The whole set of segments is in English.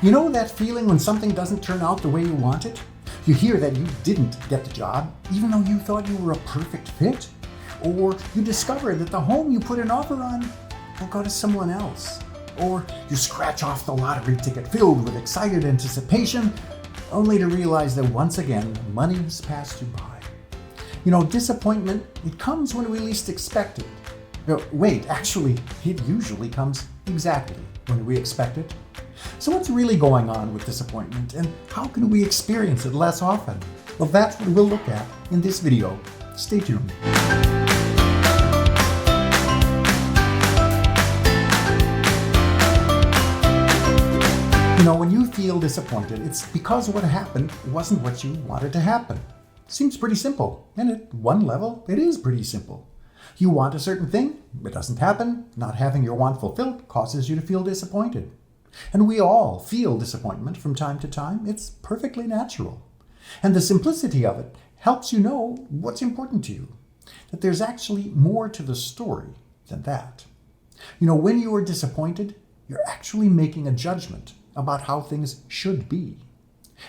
You know that feeling when something doesn't turn out the way you want it? You hear that you didn't get the job, even though you thought you were a perfect fit? Or you discover that the home you put an offer on will go to someone else? Or you scratch off the lottery ticket filled with excited anticipation, only to realize that once again, money's passed you by. You know, disappointment, it comes when we least expect it. No, wait, actually, it usually comes exactly when we expect it. So what's really going on with disappointment, and how can we experience it less often? Well, that's what we'll look at in this video. Stay tuned. You know, when you feel disappointed, it's because what happened wasn't what you wanted to happen. Seems pretty simple, and at one level, it is pretty simple. You want a certain thing, it doesn't happen. Not having your want fulfilled causes you to feel disappointed. And we all feel disappointment from time to time. It's perfectly natural. And the simplicity of it helps you know what's important to you, that there's actually more to the story than that. You know, when you are disappointed, you're actually making a judgment about how things should be.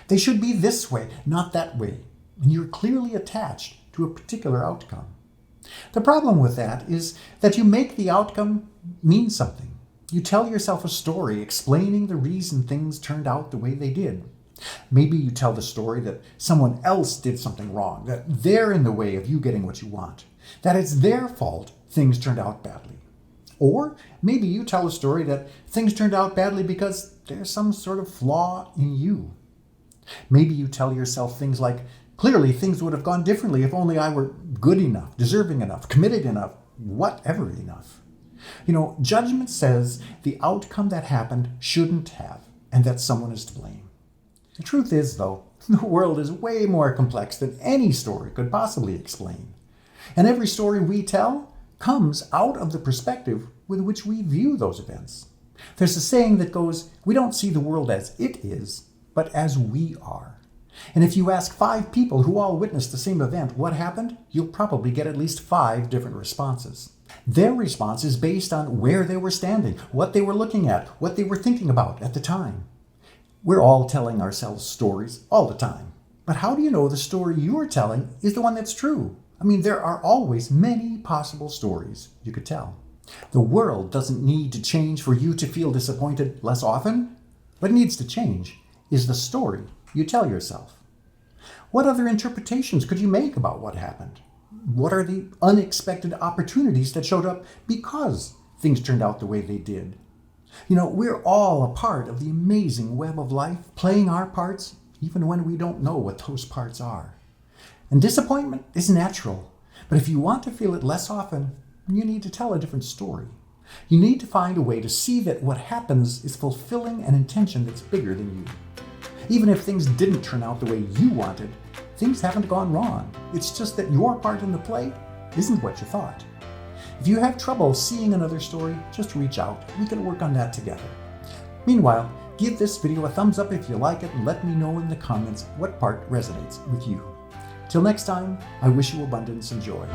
They should be this way, not that way, and you're clearly attached to a particular outcome. The problem with that is that you make the outcome mean something. You tell yourself a story explaining the reason things turned out the way they did. Maybe you tell the story that someone else did something wrong, that they're in the way of you getting what you want, that it's their fault things turned out badly. Or maybe you tell a story that things turned out badly because there's some sort of flaw in you. Maybe you tell yourself things like, clearly things would have gone differently if only I were good enough, deserving enough, committed enough, whatever enough. You know, judgment says the outcome that happened shouldn't have, and that someone is to blame. The truth is, though, the world is way more complex than any story could possibly explain. And every story we tell comes out of the perspective with which we view those events. There's a saying that goes, we don't see the world as it is, but as we are. And if you ask 5 people who all witnessed the same event what happened, you'll probably get at least 5 different responses. Their response is based on where they were standing, what they were looking at, what they were thinking about at the time. We're all telling ourselves stories all the time. But how do you know the story you're telling is the one that's true? I mean, there are always many possible stories you could tell. The world doesn't need to change for you to feel disappointed less often. What needs to change is the story you tell yourself. What other interpretations could you make about what happened? What are the unexpected opportunities that showed up because things turned out the way they did? You know, we're all a part of the amazing web of life, playing our parts even when we don't know what those parts are. And disappointment is natural, but if you want to feel it less often, you need to tell a different story. You need to find a way to see that what happens is fulfilling an intention that's bigger than you. Even if things didn't turn out the way you wanted, things haven't gone wrong. It's just that your part in the play isn't what you thought. If you have trouble seeing another story, just reach out. We can work on that together. Meanwhile, give this video a thumbs up if you like it and let me know in the comments what part resonates with you. Till next time, I wish you abundance and joy.